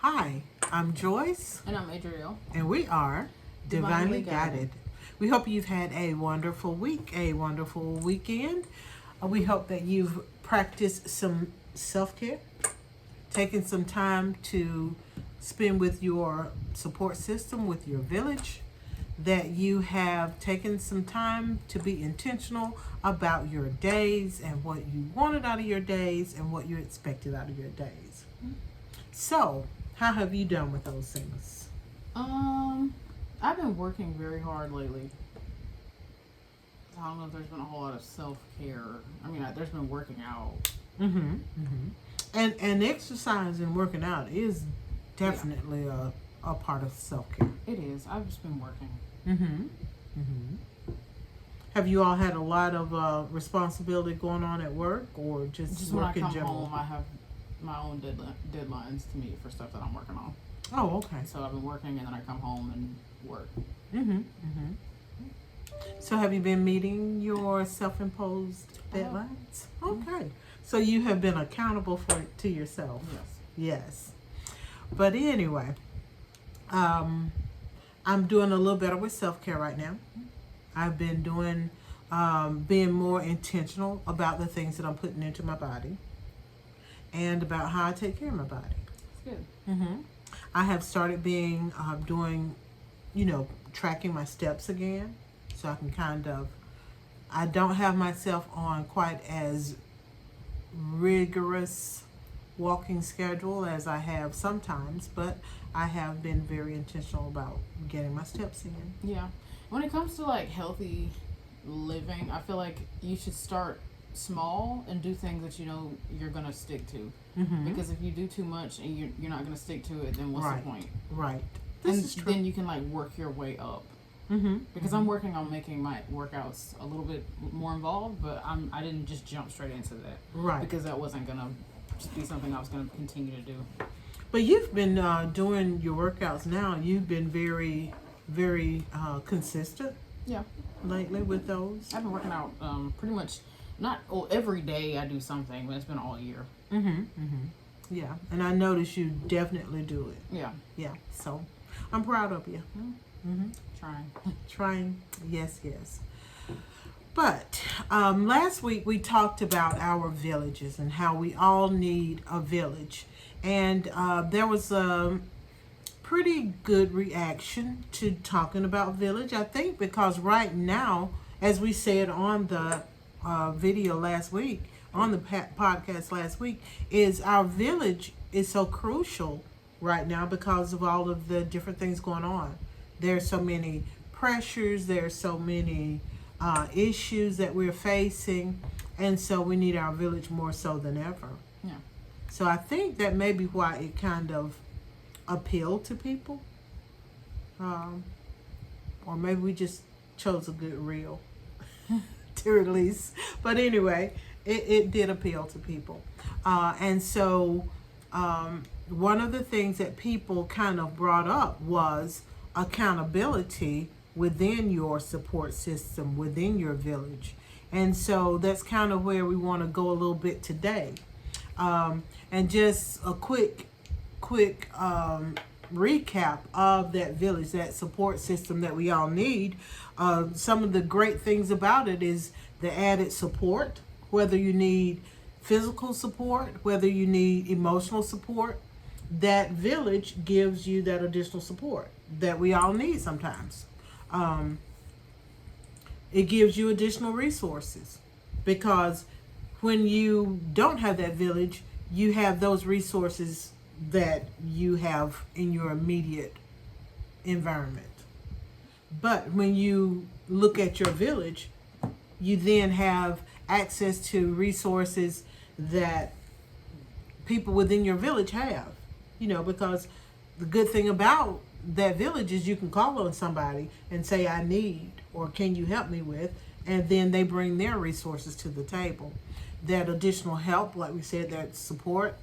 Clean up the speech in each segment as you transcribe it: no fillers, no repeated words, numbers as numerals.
Hi, I'm Joyce, And I'm Adriel. and we are Divinely Divinely Guided. Guided. We hope you've had a wonderful week, a wonderful weekend. We hope that you've practiced some self care, taken some time to spend with your support system, with your village, that you have taken some time to be intentional about your days and what you wanted out of your days and what you expected out of your days. So, how have you done with those things? I've been working very hard lately. I don't know if there's been a whole lot of self care. There's been working out. And exercise and working out is definitely a part of self care. It is. I've just been working. Have you all had a lot of responsibility going on at work, or just When I work in come general? home, I have my own deadlines to meet for stuff that I'm working on. Oh, okay. So I've been working, and then I come home and work. So have you been meeting your self-imposed deadlines? Okay. So you have been accountable for it to yourself. Yes. Yes. But anyway, I'm doing a little better with self-care right now. I've been doing, being more intentional about the things that I'm putting into my body and about how I take care of my body. It's good. I have started doing, tracking my steps again. So I can I don't have myself on quite as rigorous walking schedule as I have sometimes, but I have been very intentional about getting my steps in. Yeah. When it comes to like healthy living, I feel like you should start small and do things that you know you're gonna stick to. Because if you do too much and you're not gonna stick to it, then what's the point? Right. This is true. Then you can like work your way up. Because I'm working on making my workouts a little bit more involved, but I didn't just jump straight into that. Right. Because that wasn't gonna just be something I was gonna continue to do. But you've been doing your workouts now. You've been very, very consistent. Yeah. Lately with those. I've been working out pretty much every day. I do something, but it's been all year. Yeah, and I notice you definitely do it. Yeah. Yeah. So I'm proud of you. Trying. Yes. But last week we talked about our villages and how we all need a village. And there was a pretty good reaction to talking about village, I think, because right now, as we said on the video last week, on the podcast last week, is our village is so crucial right now because of all of the different things going on. There's so many pressures, there's so many issues that we're facing, and so we need our village more so than ever. Yeah. So I think that may be why it kind of appealed to people, or maybe we just chose a good reel to release. But anyway, it did appeal to people, and so one of the things that people kind of brought up was accountability within your support system, within your village. And so that's kind of where we want to go a little bit today. And just a quick recap of that village, that support system that we all need. Some of the great things about it is the added support, whether you need physical support, whether you need emotional support. That village gives you that additional support that we all need sometimes. It gives you additional resources because when you don't have that village, you have those resources that you have in your immediate environment. But when you look at your village, you then have access to resources that people within your village have. Because the good thing about that village is you can call on somebody and say, I need, or can you help me with? And then they bring their resources to the table. That additional help, like we said, that support,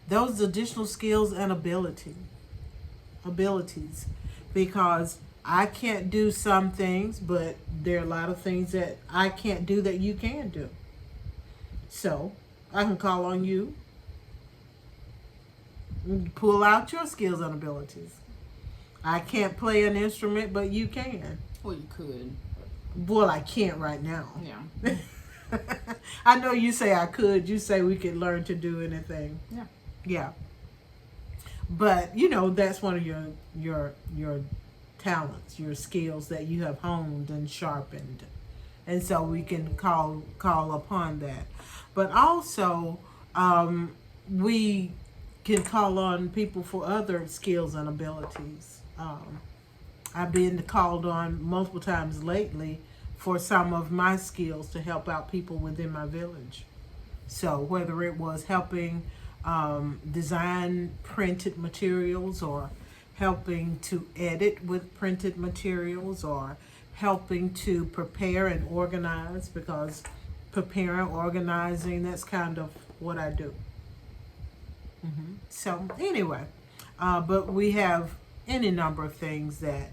those additional skills and abilities. Because I can't do some things, but there are a lot of things that I can't do that you can do. So I can call on you Pull out your skills and abilities. I can't play an instrument, but you can. Well, you could. Well, I can't right now. Yeah. I know you say I could. You say we could learn to do anything. Yeah. Yeah. But you know that's one of your talents, your skills that you have honed and sharpened, and so we can call upon that. But also, we can call on people for other skills and abilities. I've been called on multiple times lately for some of my skills to help out people within my village. So whether it was helping design printed materials, or helping to edit with printed materials, or helping to prepare and organize, because preparing, organizing, that's kind of what I do. So anyway, but we have any number of things that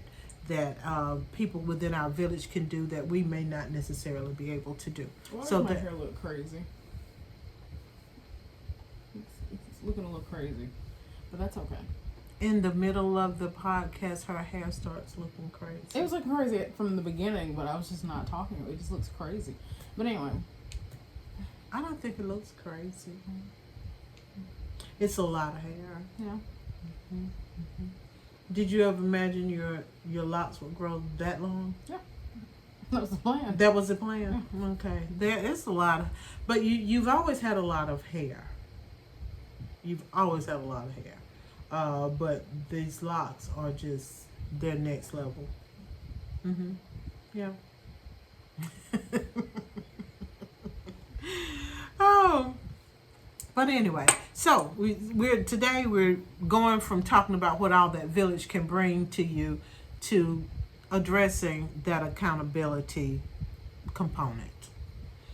people within our village can do that we may not necessarily be able to do. Why So does my that hair look crazy? It's looking a little crazy, but that's okay. in the middle of the podcast, her hair starts looking crazy. It was looking crazy from the beginning, but I was just not talking. It just looks crazy. But anyway, I don't think it looks crazy. It's a lot of hair. yeah. Did you ever imagine your locks would grow that long? That was the plan. That was the plan. Okay, there is a lot of, but you've always had a lot of hair. You've always had a lot of hair, but these locks are just their next level. Yeah. Oh, but anyway, so we're going from talking about what all that village can bring to you to addressing that accountability component.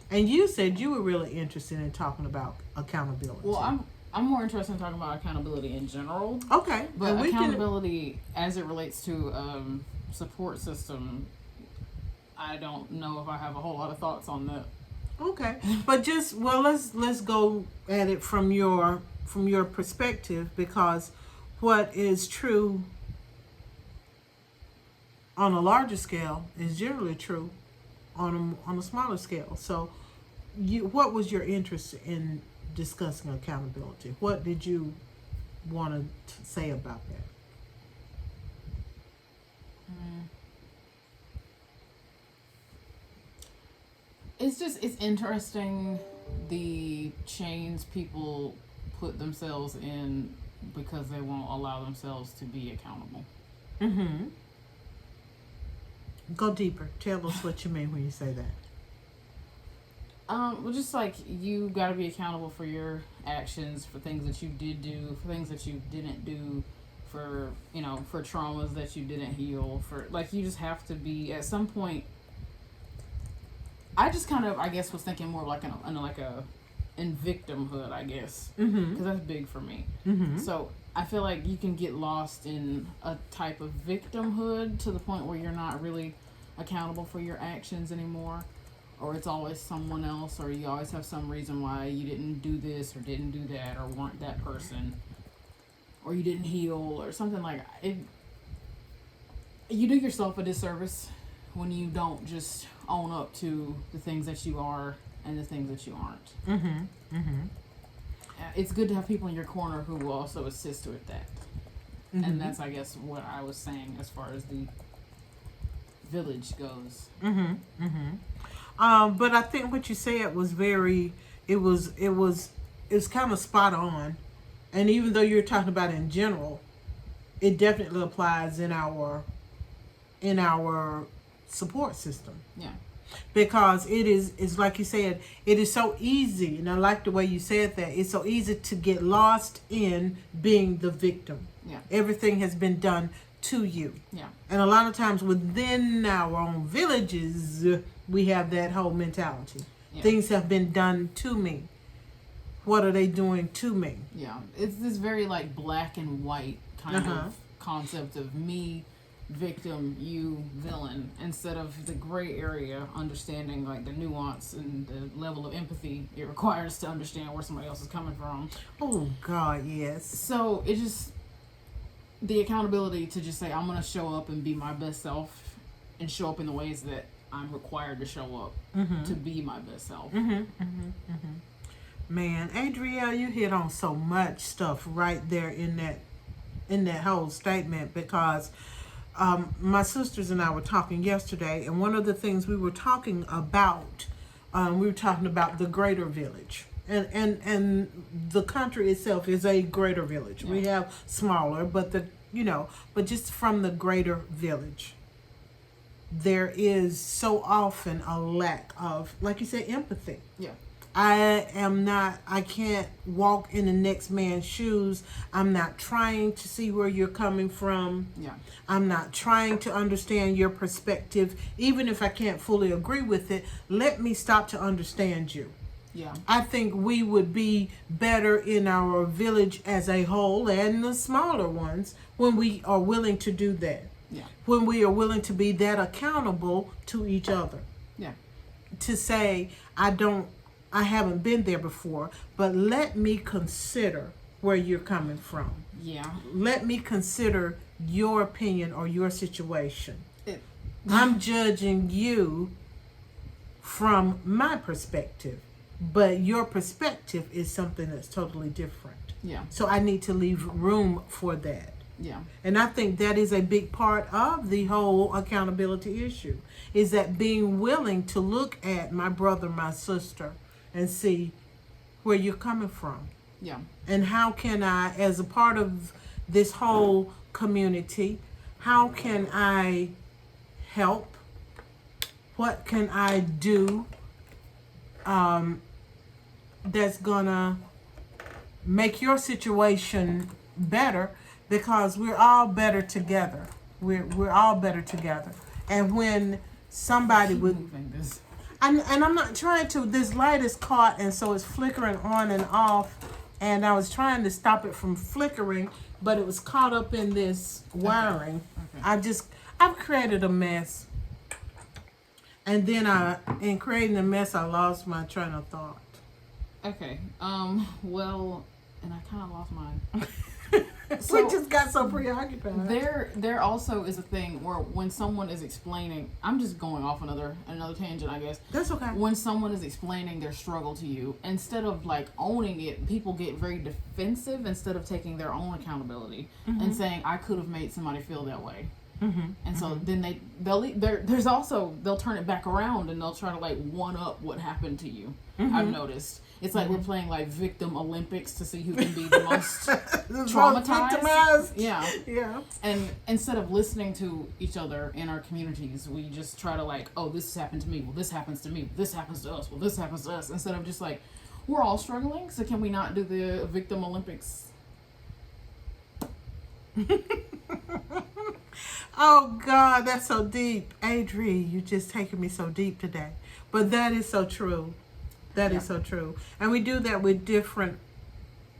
And you said you were really interested in talking about accountability. Well, I'm more interested in talking about accountability in general. Okay, But accountability as it relates to support system, I don't know if I have a whole lot of thoughts on that. Okay, but let's go at it from your perspective, because what is true on a larger scale is generally true on a smaller scale. So, what was your interest in discussing accountability? What did you want to say about that? It's interesting the chains people put themselves in because they won't allow themselves to be accountable. Go deeper. Tell us what you mean when you say that. Well, just like you got to be accountable for your actions, for things that you did do, for things that you didn't do, for for traumas that you didn't heal. For like you just have to be at some point. I just kind of, I guess, was thinking more like in victimhood, I guess, because that's big for me. So I feel like you can get lost in a type of victimhood to the point where you're not really accountable for your actions anymore, or it's always someone else, or you always have some reason why you didn't do this or didn't do that or weren't that person, or you didn't heal or something like it. You do yourself a disservice when you don't just own up to the things that you are and the things that you aren't. It's good to have people in your corner who will also assist with that. And that's, I guess, what I was saying as far as the village goes. But I think what you said was it was kind of spot on. And even though you're talking about it in general, it definitely applies in our support system. Yeah. Because it's like you said, it is so easy, and I like the way you said that, it's so easy to get lost in being the victim. Yeah. Everything has been done to you. Yeah. And a lot of times within our own villages, we have that whole mentality. Yeah. Things have been done to me. What are they doing to me? Yeah. It's this very like black and white kind of concept of me victim, you villain, instead of the gray area, understanding like the nuance and the level of empathy it requires to understand where somebody else is coming from. Oh God, yes. So it just, the accountability to just say, I'm going to show up and be my best self and show up in the ways that I'm required to show up to be my best self. Man, Adrielle, you hit on so much stuff right there in that whole statement, because my sisters and I were talking yesterday, and one of the things we were talking about, the greater village. And the country itself is a greater village. Yeah. We have smaller, but but just from the greater village, there is so often a lack of, like you said, empathy. Yeah. I can't walk in the next man's shoes. I'm not trying to see where you're coming from. Yeah. I'm not trying to understand your perspective. Even if I can't fully agree with it, let me stop to understand you. Yeah. I think we would be better in our village as a whole and the smaller ones when we are willing to do that. Yeah. When we are willing to be that accountable to each other. Yeah. To say, I haven't been there before, but let me consider where you're coming from. Yeah. Let me consider your opinion or your situation. I'm judging you from my perspective, but your perspective is something that's totally different. Yeah. So I need to leave room for that. Yeah. And I think that is a big part of the whole accountability issue, is that being willing to look at my brother, my sister, and see where you're coming from. Yeah. And how can I, as a part of this whole community, how can I help? What can I do that's gonna make your situation better? Because we're all better together. We're all better together. And when somebody would, Moving this. and I'm not trying to, this light is caught, and so it's flickering on and off, and I was trying to stop it from flickering, but it was caught up in this wiring. Okay. I've created a mess. And then in creating a mess, I lost my train of thought. Okay. Well, and I kind of lost mine. We just got so preoccupied. There also is a thing where when someone is explaining, I'm just going off another tangent, I guess. That's okay. When someone is explaining their struggle to you, instead of like owning it, people get very defensive instead of taking their own accountability and saying, I could have made somebody feel that way. And so then they'll turn it back around and they'll try to like one up what happened to you. I've noticed it's like we're playing like victim Olympics to see who can be the most traumatized. Yeah. And instead of listening to each other in our communities, we just try to like, oh, this has happened to me. Well, this happens to me. Well, this happens to us. Well, this happens to us. Instead of just like, we're all struggling. So can we not do the victim Olympics? Oh God, that's so deep. Adri, you just taking me so deep today. But that is so true. That is so true. And we do that with different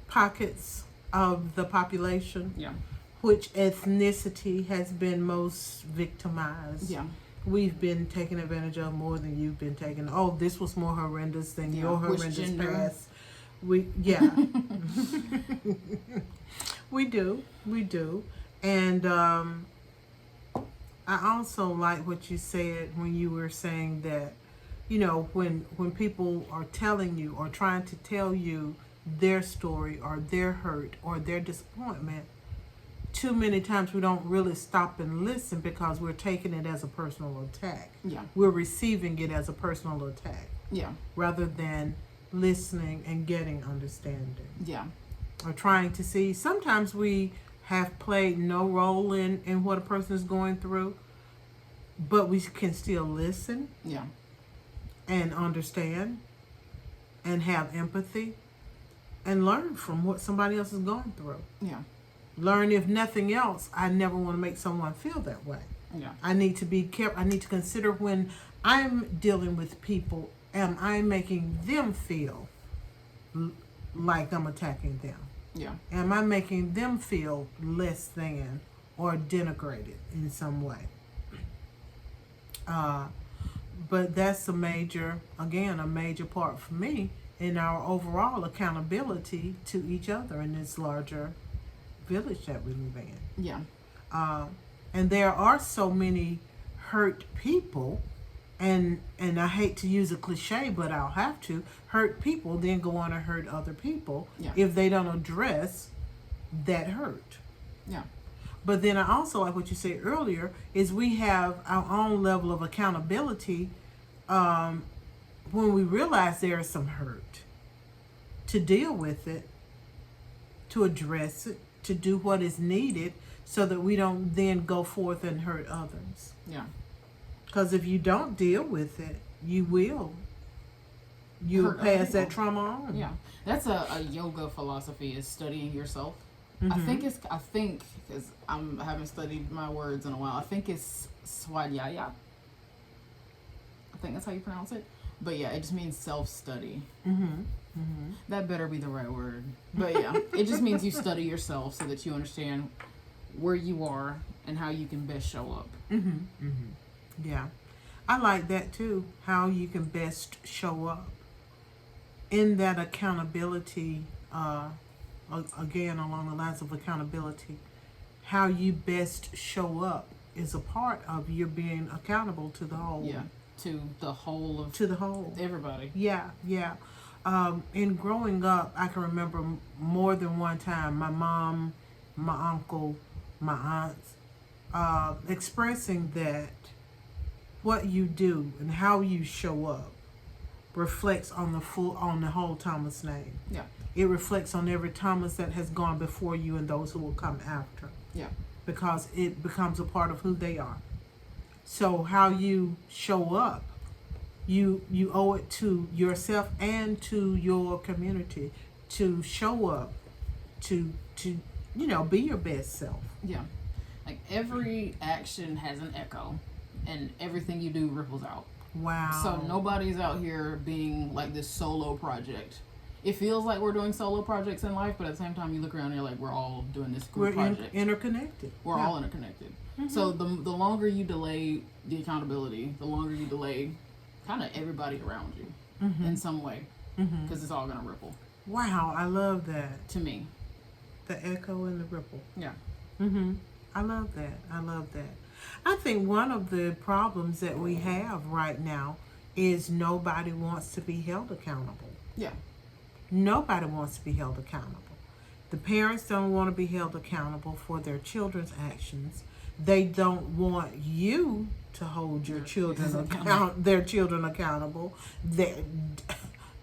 pockets of the population. Yeah. Which ethnicity has been most victimized. Yeah. We've been taken advantage of more than you've been taken. Oh, this was more horrendous than your horrendous past. We do. And I also like what you said when you were saying that, you know, when people are telling you or trying to tell you their story or their hurt or their disappointment, too many times we don't really stop and listen because we're taking it as a personal attack. Yeah. We're receiving it as a personal attack. Yeah. Rather than listening and getting understanding. Yeah. Or trying to see. Sometimes we have played no role in what a person is going through, but we can still listen. Yeah. And understand and have empathy and learn from what somebody else is going through. Yeah. Learn, if nothing else, I never want to make someone feel that way. Yeah. I need to be careful. I need to consider when I'm dealing with people, am I making them feel like I'm attacking them? Yeah. Am I making them feel less than or denigrated in some way. But that's a major part for me in our overall accountability to each other in this larger village that we live in. Yeah. And there are so many hurt people, and I hate to use a cliche, but I'll have to. Hurt people then go on and hurt other people if they don't address that hurt. Yeah. But then I also like what you said earlier is we have our own level of accountability when we realize there is some hurt, to deal with it, to address it, to do what is needed so that we don't then go forth and hurt others. Yeah. Because if you don't deal with it, you'll pass that trauma on. Yeah. That's a yoga philosophy, is studying yourself. Mm-hmm. I think because I haven't studied my words in a while. I think it's Swadhyaya. I think that's how you pronounce it. But yeah, it just means self-study. Mm-hmm. Mm-hmm. That better be the right word. But yeah, it just means you study yourself so that you understand where you are and how you can best show up. Mm-hmm. Mm-hmm. Yeah. I like that too, how you can best show up. In that accountability, again, along the lines of accountability, how you best show up is a part of your being accountable to the whole. Yeah, to the whole of everybody. Yeah, yeah. In growing up, I can remember more than one time my mom, my uncle, my aunts expressing that what you do and how you show up reflects on the whole Thomas name. Yeah. It reflects on every Thomas that has gone before you and those who will come after. Yeah. Because it becomes a part of who they are. So how you show up, you owe it to yourself and to your community to show up, to be your best self. Yeah. Like every action has an echo, and everything you do ripples out. Wow. So nobody's out here being like this solo project. It feels like we're doing solo projects in life, but at the same time you look around and you're like, we're all doing this group project. Interconnected. We're all interconnected. Mm-hmm. So the longer you delay the accountability, the longer you delay kind of everybody around you in some way, because it's all going to ripple. Wow, I love that. To me. The echo and the ripple. Yeah. I love that. I love that. I think one of the problems that we have right now is nobody wants to be held accountable. Yeah. Nobody wants to be held accountable. The parents don't want to be held accountable for their children's actions. They don't want you to hold your children their children accountable.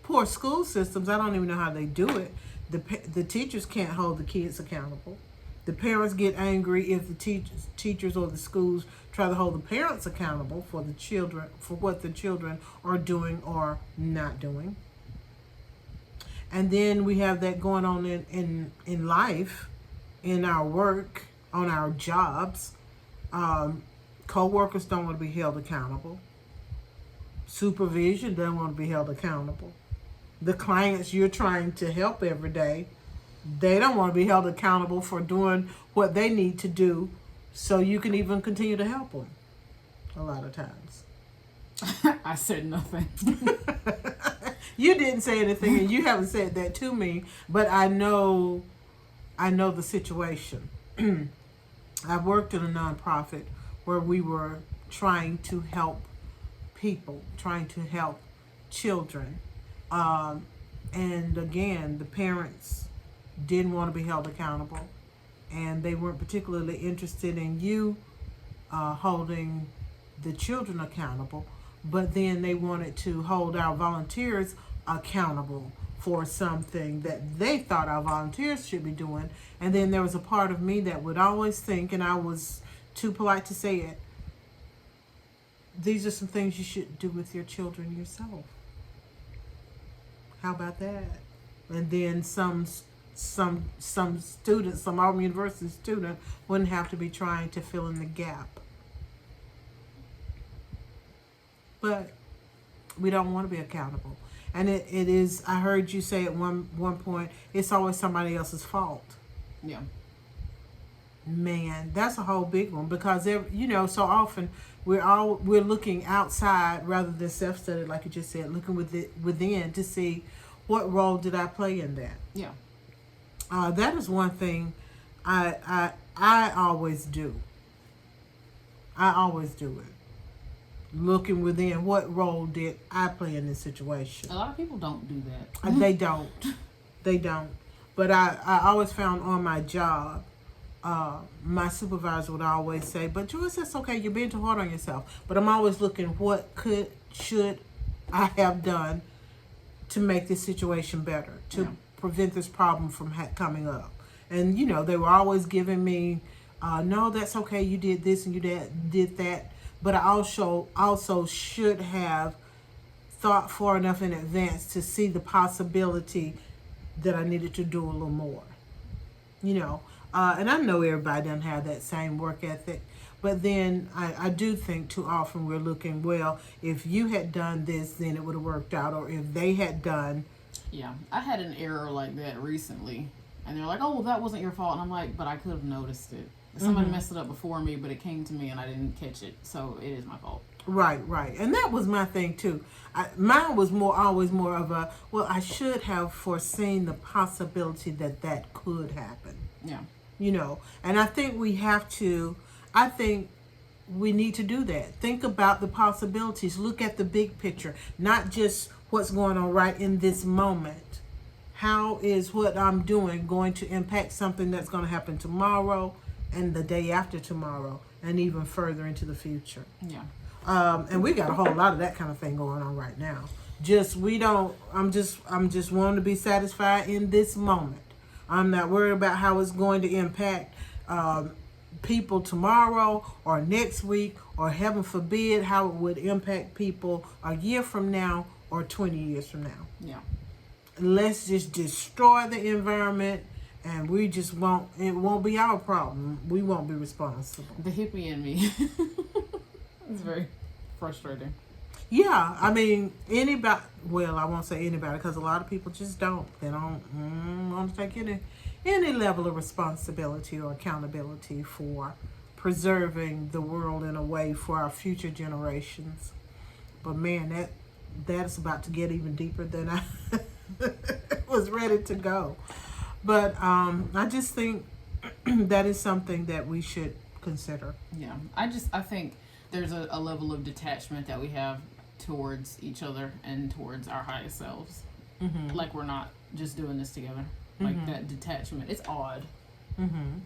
Poor school systems, I don't even know how they do it. The teachers can't hold the kids accountable. The parents get angry if the teachers or the schools try to hold the parents accountable for the children, for what the children are doing or not doing. And then we have that going on in life, in our work, on our jobs. Co-workers don't want to be held accountable. Supervision doesn't want to be held accountable. The clients you're trying to help every day, they don't want to be held accountable for doing what they need to do so you can even continue to help them a lot of times. I said nothing. You didn't say anything, and you haven't said that to me, but I know the situation. I worked in a nonprofit where we were trying to help people, trying to help children. And again, the parents didn't want to be held accountable, and they weren't particularly interested in you holding the children accountable, but then they wanted to hold our volunteers accountable for something that they thought our volunteers should be doing. And then there was a part of me that would always think, and I was too polite to say it, these are some things you should do with your children yourself. How about that? And then some students, some Auburn University student wouldn't have to be trying to fill in the gap. But we don't want to be accountable. And it is, I heard you say at one point, it's always somebody else's fault. Yeah. Man, that's a whole big one because so often we're looking outside rather than self-study, like you just said, looking within to see what role did I play in that. Yeah. That is one thing I always do. I always do it. Looking within, what role did I play in this situation? A lot of people don't do that. They don't. They don't. But I always found on my job, my supervisor would always say, but Joyce, that's okay, you're being too hard on yourself. But I'm always looking, what should I have done to make this situation better, to prevent this problem from coming up. And, they were always giving me, no, that's okay, you did this and you did that. But I also should have thought far enough in advance to see the possibility that I needed to do a little more. And I know everybody doesn't have that same work ethic. But then I do think too often we're looking, well, if you had done this, then it would have worked out. Or if they had done. Yeah, I had an error like that recently. And they're like, oh, well, that wasn't your fault. And I'm like, but I could have noticed it. Somebody messed it up before me, but it came to me and I didn't catch it. So it is my fault. Right. And that was my thing too. Mine was always more of a, well, I should have foreseen the possibility that could happen. Yeah. And I think we need to do that. Think about the possibilities. Look at the big picture, not just what's going on right in this moment. How is what I'm doing going to impact something that's going to happen tomorrow and the day after tomorrow and even further into the future? Yeah. And we got a whole lot of that kind of thing going on right now. I'm just wanting to be satisfied in this moment. I'm not worried about how it's going to impact people tomorrow or next week, or heaven forbid, how it would impact people a year from now or 20 years from now. Yeah. Let's just destroy the environment and it won't be our problem. We won't be responsible. The hippie in me. It's very frustrating. Yeah, I mean, I won't say anybody because a lot of people just don't. They don't want to take any level of responsibility or accountability for preserving the world in a way for our future generations. But man, that's about to get even deeper than I was ready to go. But I just think that is something that we should consider. Yeah, I think there's a level of detachment that we have towards each other and towards our highest selves. Mm-hmm. Like we're not just doing this together. Like that detachment. It's odd. Mm-hmm.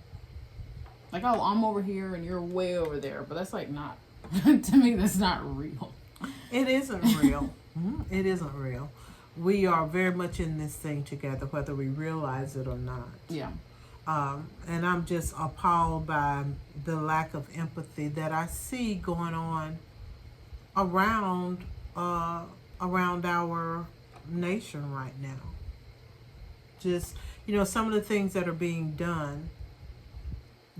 Like, oh, I'm over here and you're way over there. But that's like not, to me, that's not real. It isn't real. It isn't real. We are very much in this thing together, whether we realize it or not. Yeah. And I'm just appalled by the lack of empathy that I see going on around our nation right now. Just, some of the things that are being done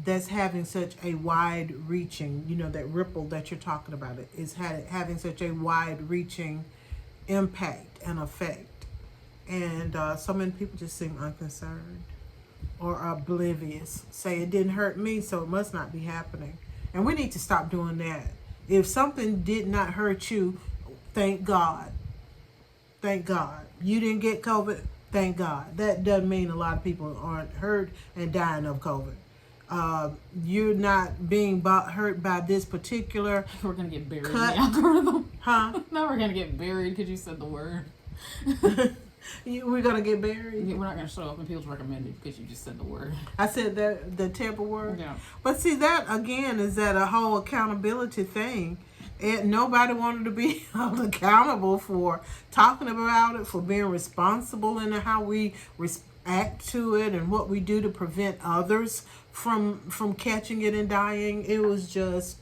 that's having such a wide reaching, that ripple that you're talking about, it is having such a wide reaching impact and effect. And so many people just seem unconcerned or oblivious. Say it didn't hurt me, so it must not be happening. And we need to stop doing that. If something did not hurt you, thank God. Thank God. You didn't get COVID, thank God. That doesn't mean a lot of people aren't hurt and dying of COVID. You're not being hurt by this particular We're going to get buried in the algorithm. Huh? Now we're going to get buried because you said the word. We're going to get buried? We're not going to show up in people's recommended because you just said the word. I said the terrible word? Yeah. But see, that again is that a whole accountability thing. And nobody wanted to be held accountable for talking about it, for being responsible in how we react to it and what we do to prevent others from catching it and dying. It was just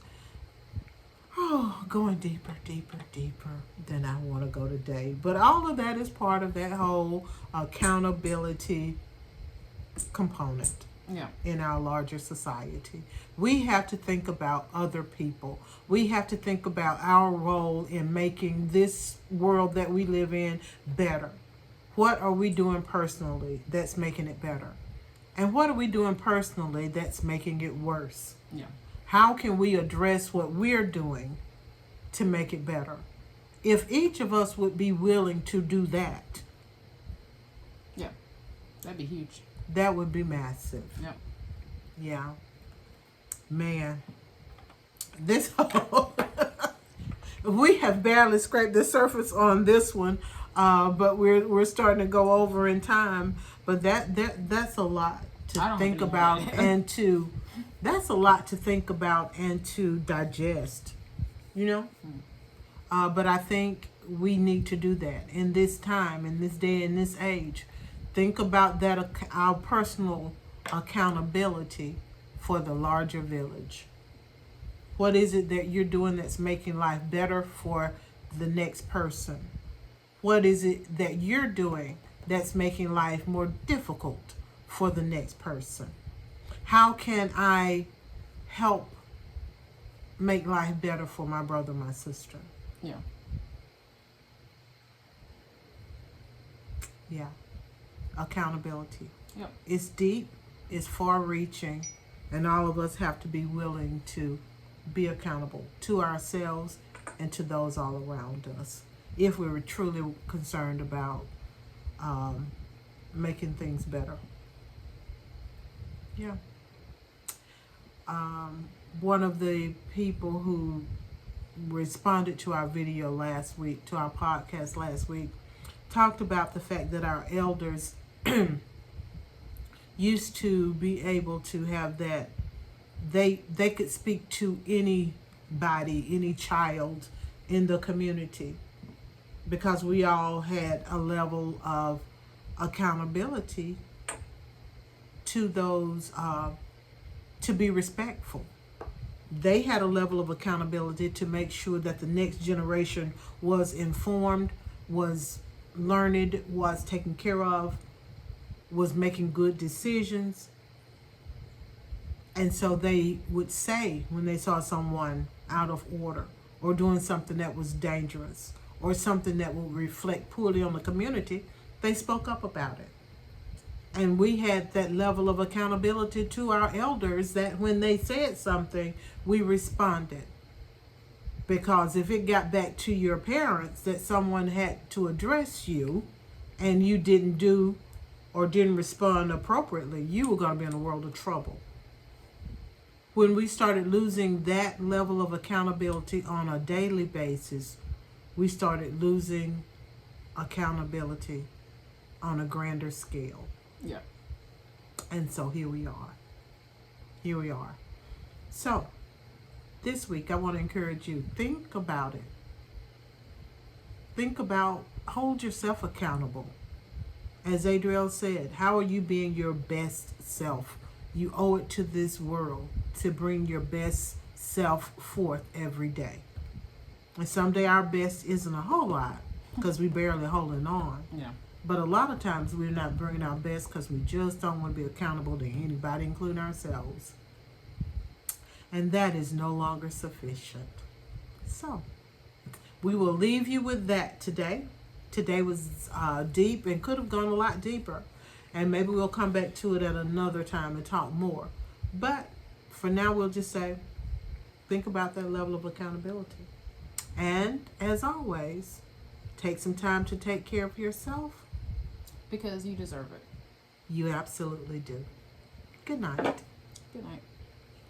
going deeper than I want to go today. But all of that is part of that whole accountability component. Yeah. In our larger society. We have to think about other people. We have to think about our role in making this world that we live in better. What are we doing personally that's making it better? And what are we doing personally that's making it worse? Yeah. How can we address what we're doing to make it better? If each of us would be willing to do that, Yeah. That'd be huge. that would be massive. Yeah. Yeah. Man. This we have barely scraped the surface on this one, but we're starting to go over in time. But that's a lot to think about and to that's a lot to think about and to digest. You know? But I think we need to do that in this time, in this day, in this age. Think about that, our personal accountability for the larger village. What is it that you're doing that's making life better for the next person? What is it that you're doing that's making life more difficult for the next person? How can I help make life better for my brother, my sister? Yeah. Yeah. Accountability. Yep. It's deep, it's far reaching, and all of us have to be willing to be accountable to ourselves and to those all around us if we were truly concerned about making things better. Yeah. One of the people who responded to our video last week, to our podcast last week, talked about the fact that our elders used to be able to have that they could speak to anybody, any child in the community, because we all had a level of accountability to those to be respectful. They had a level of accountability to make sure that the next generation was informed, was learned, was taken care of, was making good decisions. And so they would say when they saw someone out of order or doing something that was dangerous or something that would reflect poorly on the community, they spoke up about it. And we had that level of accountability to our elders that when they said something, we responded. Because if it got back to your parents that someone had to address you and you didn't do or didn't respond appropriately, you were going to be in a world of trouble. When we started losing that level of accountability on a daily basis, we started losing accountability on a grander scale. Yeah. And so here we are. Here we are. So, this week I want to encourage you, think about it. Think about, hold yourself accountable. As Adriel said, how are you being your best self? You owe it to this world to bring your best self forth every day. And someday our best isn't a whole lot because we barely holding on. Yeah. But a lot of times we're not bringing our best because we just don't want to be accountable to anybody, including ourselves. And that is no longer sufficient. So, we will leave you with that today. Today was deep and could have gone a lot deeper. And maybe we'll come back to it at another time and talk more. But for now, we'll just say, think about that level of accountability. And as always, take some time to take care of yourself. Because you deserve it. You absolutely do. Good night. Good night.